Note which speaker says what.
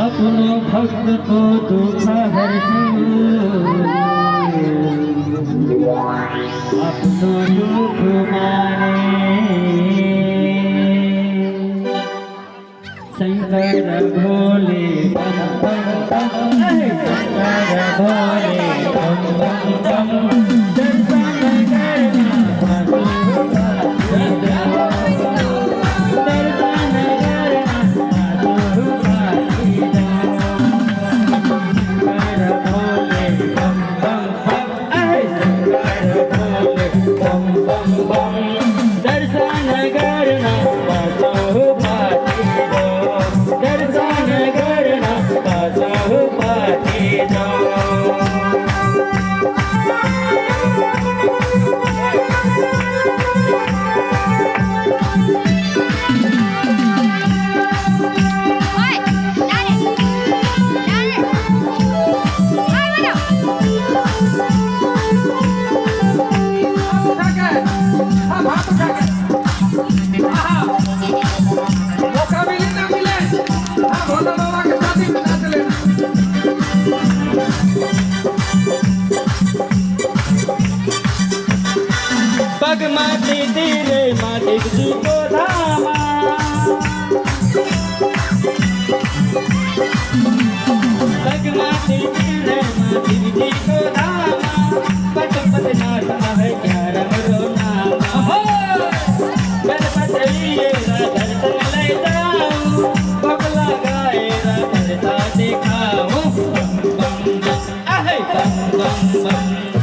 Speaker 1: अपनो भक्त को दुख अपनो दुख माने शंकर भोले बम बम बम शंकर भोले बम बम बम दर्शन करना माटी तेरे माटी जी को धामा माटी तेरे माटी जी को धामा पट पट नाचना है क्या रमरो नामा गणपत लिए दर्शन ले जाऊं बगला गाए दर्शन दिखाऊं बम बम बम बम बम